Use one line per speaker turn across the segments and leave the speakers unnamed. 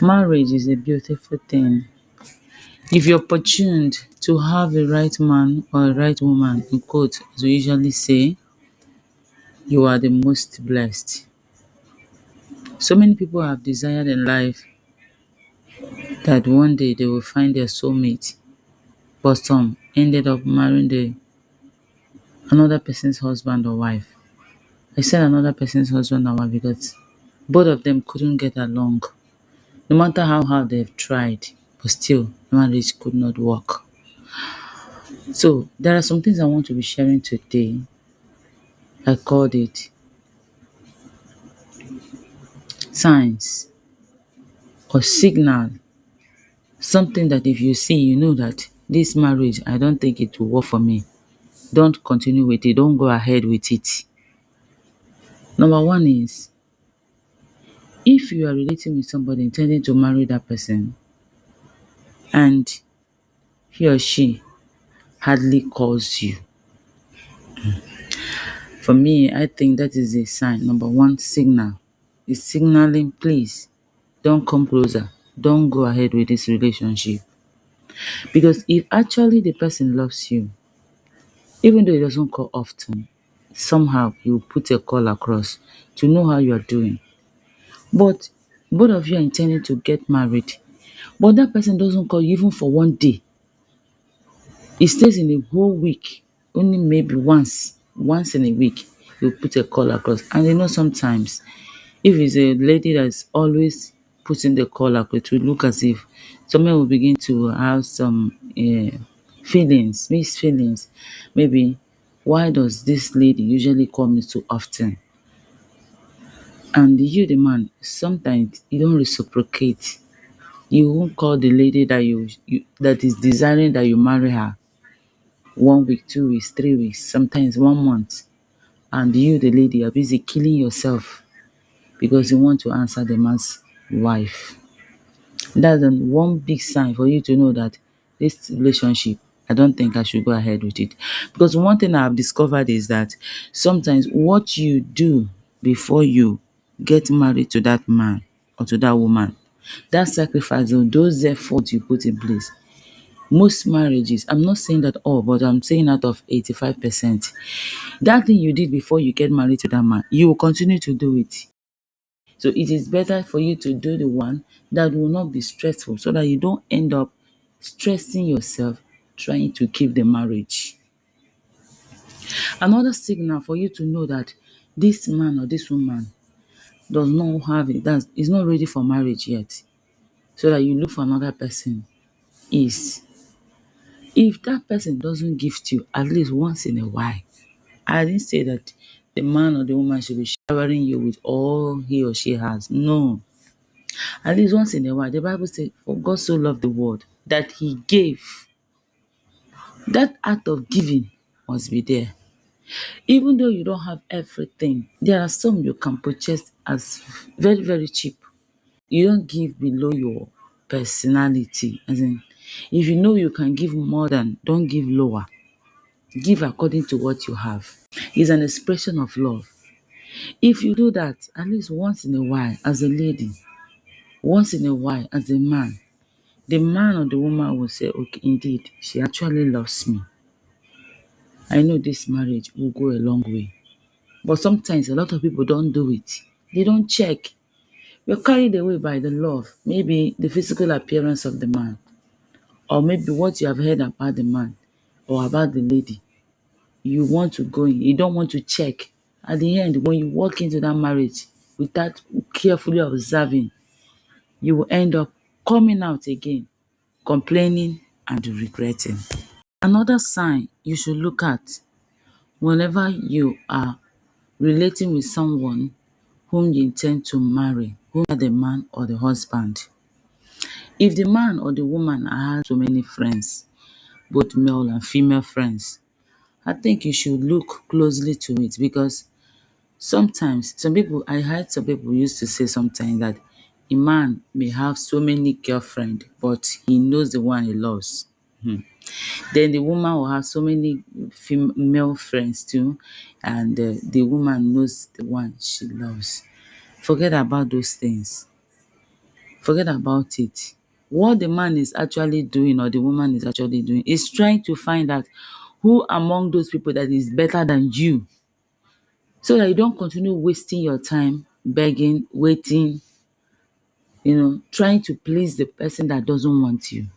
Marriage is a beautiful thing. If you're opportuned to have a right man or a right woman, in quote, as we usually say, you are the most blessed. So many people have desired in life that one day they will find their soulmate, but some ended up marrying another person's husband or wife. I said another person's husband or wife because both of them couldn't get along. No matter how hard they've tried, but still marriage could not work. So there are some things I want to be sharing today. I called it signs or signal. Something that if you see, you know that this marriage, I don't think it will work for me. Don't continue with it. Don't go ahead with it. Number one is if you are relating with somebody intending to marry that person and he or she hardly calls you. For me, I think that is a sign. Number one signal is signaling, please don't come closer. Don't go ahead with this relationship. Because if actually the person loves you, even though he doesn't call often, somehow he will put a call across to know how you are doing. But both of you are intending to get married, but that person doesn't call you even for one day. He stays in a whole week, only maybe once in a week, he'll put a call across. And you know, sometimes if it's a lady that's always putting the call across, it will look as if someone will begin to have some feelings, mixed feelings. Maybe, why does this lady usually call me so often? And you, the man, sometimes you don't reciprocate. You won't call the lady that you that is desiring that you marry her 1 week, 2 weeks, 3 weeks, sometimes 1 month. And you, the lady, are busy killing yourself because you want to answer the man's wife. That's one big sign for you to know that this relationship, I don't think I should go ahead with it. Because one thing I've discovered is that sometimes what you do before you get married to that man or to that woman, that sacrifice or those efforts you put in place, most marriages, I'm not saying that all, but I'm saying out of 85%, that thing you did before you get married to that man, you will continue to do it. So it is better for you to do the one that will not be stressful so that you don't end up stressing yourself trying to keep the marriage. Another signal for you to know that this man or this woman does not have it, that is not ready for marriage yet, so that you look for another person, is if that person doesn't gift you at least once in a while. I didn't say that the man or the woman should be showering you with all he or she has. No. At least once in a while, the Bible says, for God so loved the world that he gave. That act of giving must be there. Even though you don't have everything, there are some you can purchase as very, very cheap. You don't give below your personality. As in, if you know you can give more than, don't give lower. Give according to what you have. It's an expression of love. If you do that, at least once in a while, as a lady, once in a while, as a man, the man or the woman will say, okay, indeed, she actually loves me. I know this marriage will go a long way. But sometimes a lot of people don't do it. They don't check. You're carried away by the love, maybe the physical appearance of the man, or maybe what you have heard about the man or about the lady. You want to go in, you don't want to check. At the end, when you walk into that marriage without carefully observing, you will end up coming out again, complaining and regretting. Another sign you should look at whenever you are relating with someone whom you intend to marry, whether the man or the husband. If the man or the woman has so many friends, both male and female friends, I think you should look closely to it because sometimes I heard some people used to say sometimes that a man may have so many girlfriends, but he knows the one he loves. Then the woman will have so many female friends too, and the woman knows the one she loves. Forget about those things. Forget about it. What the man is actually doing or the woman is actually doing is trying to find out who among those people that is better than you, so that you don't continue wasting your time begging, waiting, trying to please the person that doesn't want you.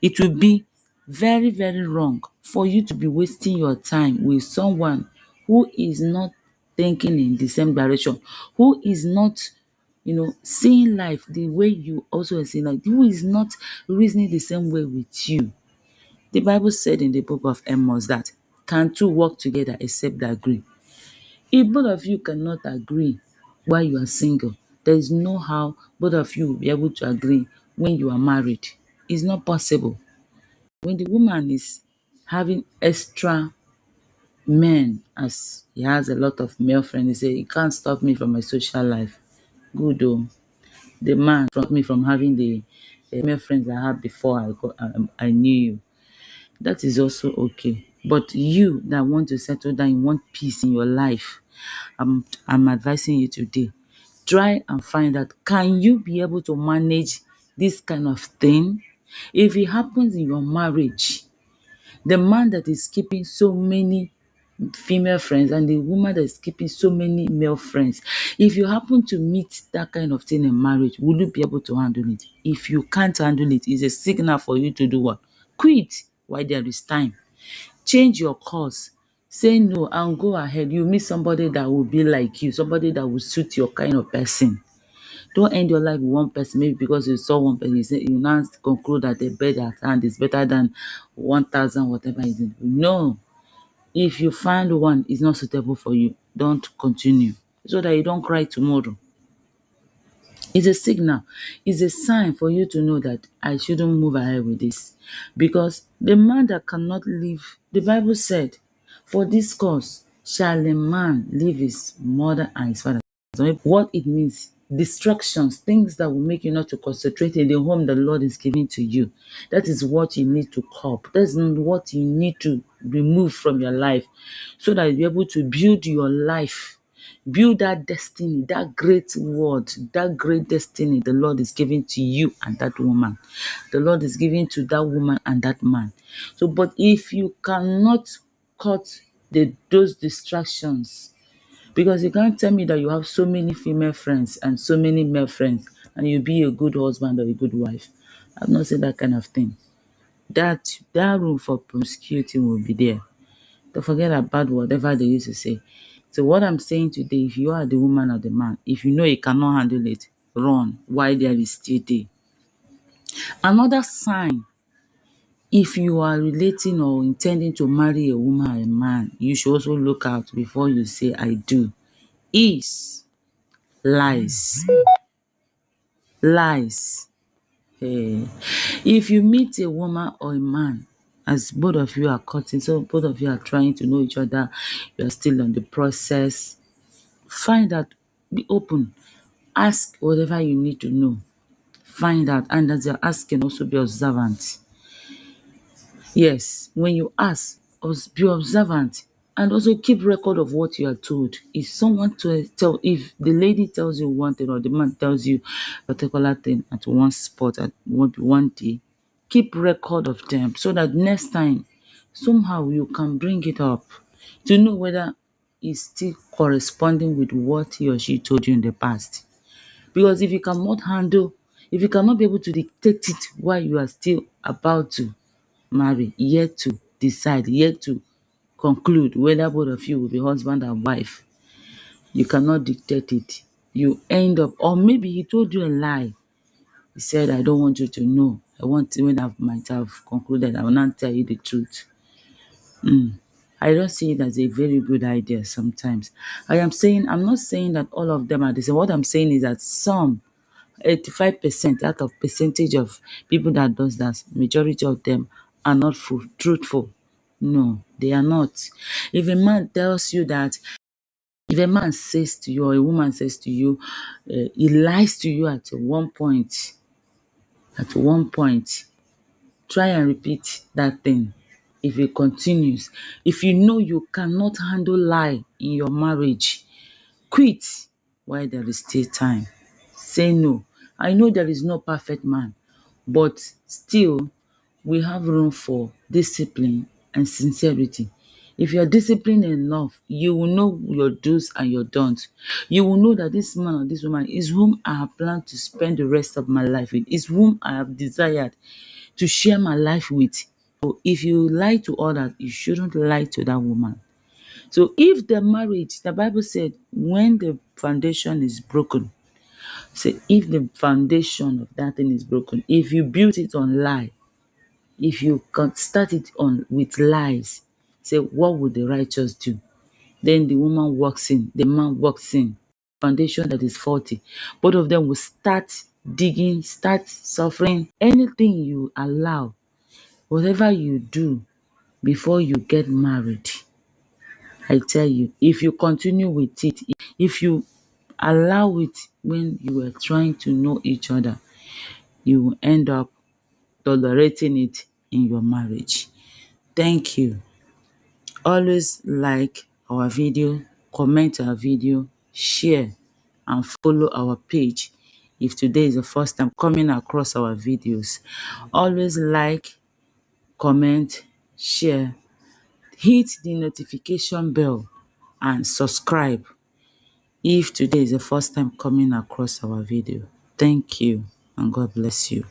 It will be very, very wrong for you to be wasting your time with someone who is not thinking in the same direction, who is not, seeing life the way you also are seeing life, who is not reasoning the same way with you. The Bible said in the book of Amos that can two work together except they agree? If both of you cannot agree while you are single, there is no how both of you will be able to agree when you are married. It's not possible. When the woman is having extra men, as he has a lot of male friends, he say, "You can't stop me from my social life." Good oh. The man stopped me from having the male friends I had before I knew you. That is also okay. But you that want to settle down, you want peace in your life, I'm advising you today, try and find out, can you be able to manage this kind of thing? If it happens in your marriage, the man that is keeping so many female friends and the woman that is keeping so many male friends, if you happen to meet that kind of thing in marriage, will you be able to handle it? If you can't handle it, it's a signal for you to do what? Quit while there is time. Change your course. Say no and go ahead. You meet somebody that will be like you, somebody that will suit your kind of person. Don't end your life with one person, maybe because you saw one person, you now conclude that the bed at hand is better than 1,000, whatever it is. No. If you find one is not suitable for you, don't continue, so that you don't cry tomorrow. It's a signal. It's a sign for you to know that I shouldn't move ahead with this. Because the man that cannot live, the Bible said, for this cause shall a man leave his mother and his father. So what it means, distractions, things that will make you not to concentrate in the home the Lord is giving to you. That is what you need to curb. That's what you need to remove from your life, so that you'll be able to build your life. Build that destiny, that great word, that great destiny the Lord is giving to you and that woman. The Lord is giving to that woman and that man. So, but if you cannot cut those distractions, because you can't tell me that you have so many female friends and so many male friends and you be a good husband or a good wife. I've not said that kind of thing. That room for promiscuity will be there. Don't forget about whatever they used to say. So what I'm saying today, if you are the woman or the man, if you know you cannot handle it, run while there is still day. Another sign, if you are relating or intending to marry a woman or a man, you should also look out before you say I do, is lies. Lies. If you meet a woman or a man, as both of you are courting, so both of you are trying to know each other, you are still on the process, find out, be open, ask whatever you need to know, find out, and as you're asking, also be observant. Yes, when you ask, be observant and also keep record of what you are told. If if the lady tells you one thing or the man tells you a particular thing at one spot at one day, keep record of them so that next time somehow you can bring it up to know whether it's still corresponding with what he or she told you in the past. Because if you cannot be able to dictate it while you are still about to marry, yet to decide, yet to conclude whether both of you will be husband and wife, you cannot dictate it. You end up, or maybe he told you a lie. He said, I don't want you to know. I want to, when I might have concluded, I will not tell you the truth. I don't see it as a very good idea sometimes. I'm not saying that all of them are the same. What I'm saying is that some 85% out of percentage of people that does that, majority of them are not truthful. No, they are not. If a man tells you that, if a man says to you or a woman says to you, he lies to you at one point, try and repeat that thing. If it continues, if you know you cannot handle lie in your marriage, quit while there is still time. Say no. I know there is no perfect man, but still we have room for discipline and sincerity. If you're disciplined enough, you will know your do's and your don'ts. You will know that this man or this woman is whom I have planned to spend the rest of my life with, is whom I have desired to share my life with. So if you lie to others, you shouldn't lie to that woman. So if the marriage, the Bible said, when the foundation is broken, say if the foundation of that thing is broken, if you build it on lie, if you can start it on with lies, say what would the righteous do? Then the woman walks in, the man walks in, foundation that is faulty. Both of them will start digging, start suffering. Anything you allow, whatever you do before you get married, I tell you, if you continue with it, if you allow it when you were trying to know each other, you will end up tolerating it in your marriage. Thank you. Always like our video, comment our video, share and follow our page if today is the first time coming across our videos. Always like, comment, share, hit the notification bell and subscribe if today is the first time coming across our video. Thank you and God bless you.